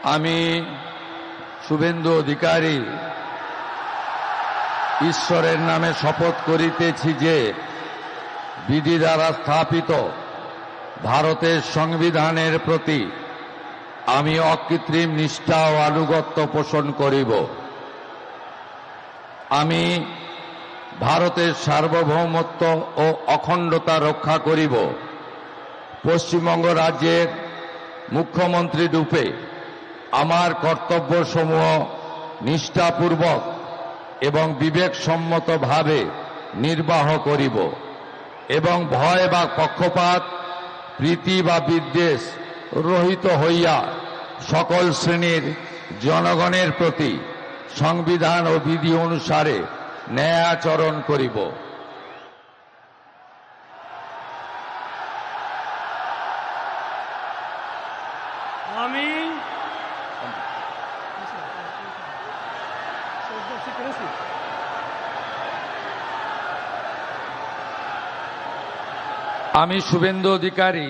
আমি শুভেন্দু অধিকারী ঈশ্বরের নামে শপথ করিতেছি যে বিধি দ্বারা স্থাপিত ভারতের সংবিধানের প্রতি আমি অকৃত্রিম নিষ্ঠা ও আনুগত্য পোষণ করিব। আমি ভারতের সার্বভৌমত্ব ও অখণ্ডতা রক্ষা করিব। পশ্চিমবঙ্গ রাজ্যের মুখ্যমন্ত্রী রূপে আমার কর্তব্যসমূহ নিষ্ঠাপূর্বক এবং বিবেকসম্মতভাবে নির্বাহ করিব এবং ভয় বা পক্ষপাত, প্রীতি বা বিদ্বেষ রহিত হইয়া সকল শ্রেণীর জনগণের প্রতি সংবিধান ও বিধি অনুসারে ন্যায় আচরণ করিব। আমি শুভেন্দু অধিকারী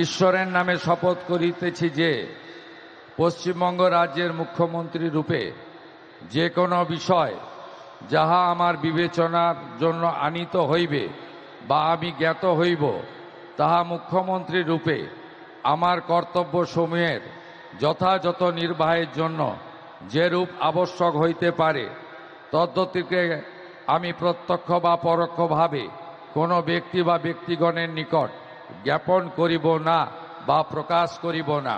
ঈশ্বরের নামে শপথ করিতেছি যে পশ্চিমবঙ্গ রাজ্যের মুখ্যমন্ত্রী রূপে যে কোনো বিষয় যাহা আমার বিবেচনার জন্য আনীত হইবে বা আমি জ্ঞাত হইব, তাহা মুখ্যমন্ত্রী রূপে আমার কর্তব্যসমূহের যথাযথ নির্বাহের জন্য যেরূপ আবশ্যক হইতে পারে তদ্গতিকে আমি প্রত্যক্ষ বা পরোক্ষভাবে কোনো ব্যক্তি বা ব্যক্তিগণের নিকট জ্ঞাপন করিব না বা প্রকাশ করিব না।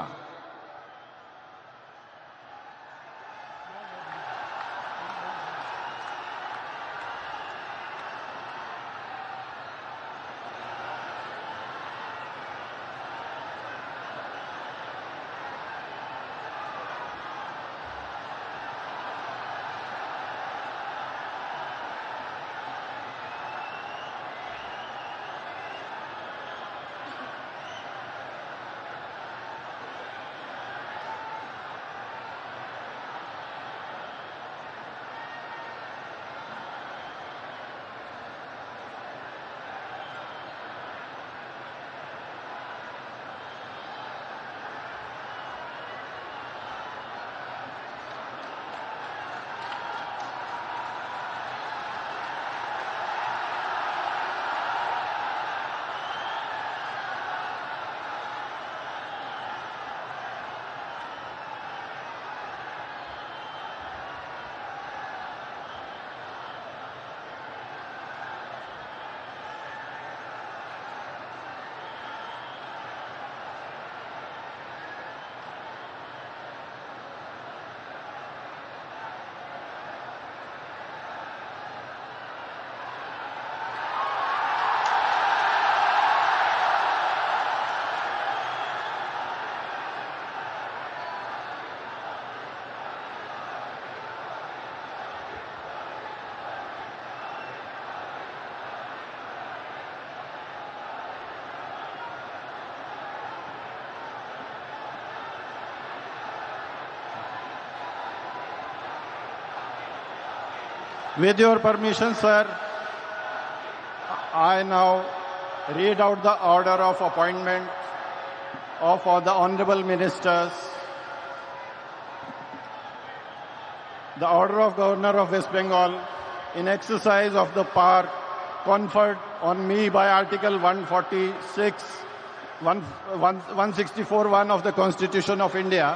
With your permission, sir, I now read out the order of appointment of all the honorable ministers. The order of Governor of West Bengal in exercise of the power conferred on me by Article 164(1) of the Constitution of India,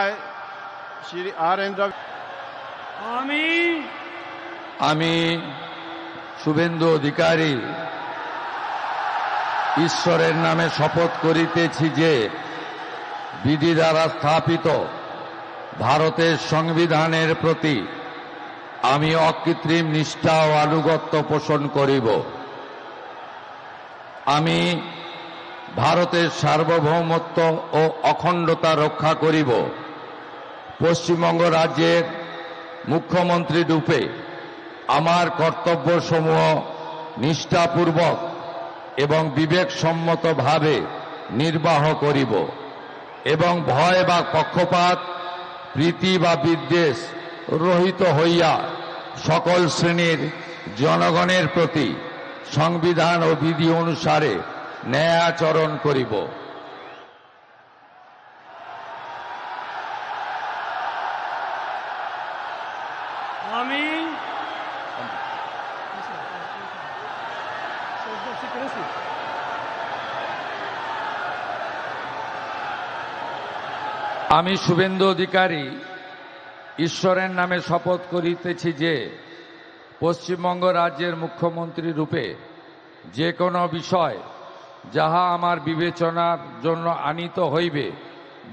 I, Shri Arendra. আমি শুভেন্দু অধিকারী ঈশ্বরের নামে শপথ করিতেছি যে বিধি দ্বারা স্থাপিত ভারতের সংবিধানের প্রতি আমি অকৃত্রিম নিষ্ঠা ও আনুগত্য পোষণ করিব। আমি ভারতের সার্বভৌমত্ব ও অখণ্ডতা রক্ষা করিব। পশ্চিমবঙ্গ রাজ্যের মুখ্যমন্ত্রী রূপে আমার কর্তব্যসমূহ নিষ্ঠাপূর্বক এবং বিবেকসম্মতভাবে নির্বাহ করিব এবং ভয় বা পক্ষপাত, প্রীতি বা বিদ্বেষ রহিত হইয়া সকল শ্রেণীর জনগণের প্রতি সংবিধান ও বিধি অনুসারে ন্যায় আচরণ করিব। আমি শুভেন্দু অধিকারী ঈশ্বরের নামে শপথ করিতেছি যে পশ্চিমবঙ্গ রাজ্যের মুখ্যমন্ত্রী রূপে যে কোনো বিষয় যাহা আমার বিবেচনার জন্য আনিত হইবে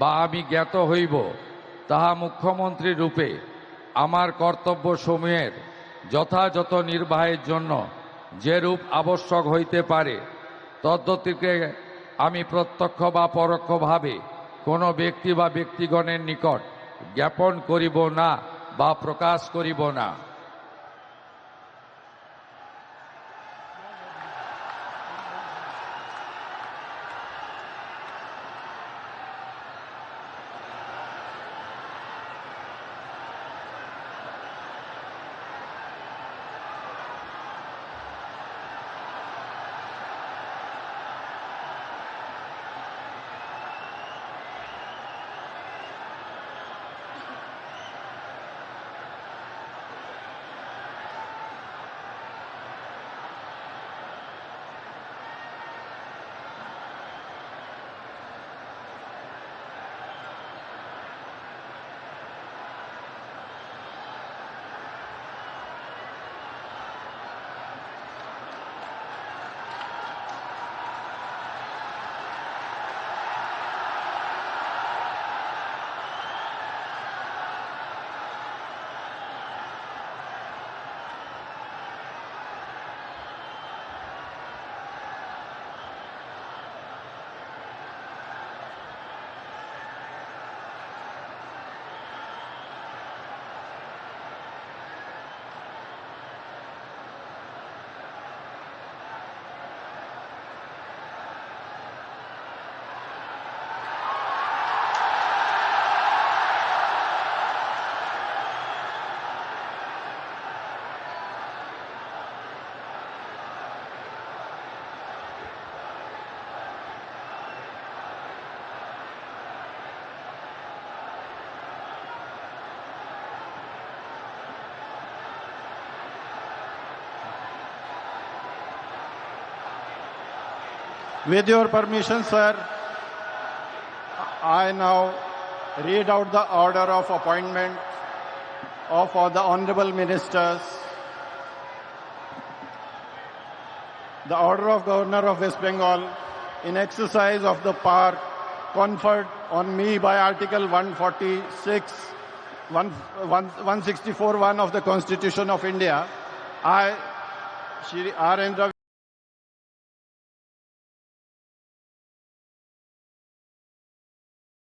বা আমি জ্ঞাত হইব, তাহা মুখ্যমন্ত্রী রূপে আমার কর্তব্যসমূহের যথাযথ নির্বাহের জন্য যেরূপ আবশ্যক হইতে পারে তদ্গতিকে আমি প্রত্যক্ষ বা পরোক্ষভাবে কোনো ব্যক্তি বা ব্যক্তিগণের নিকট জ্ঞাপন করিব না বা প্রকাশ করিব না। With your permission, sir, I now read out the order of appointment of all the honorable ministers. The order of Governor of West Bengal in exercise of the power conferred on me by Article 164(1) of the Constitution of India, I, Shri R. N. Ravi,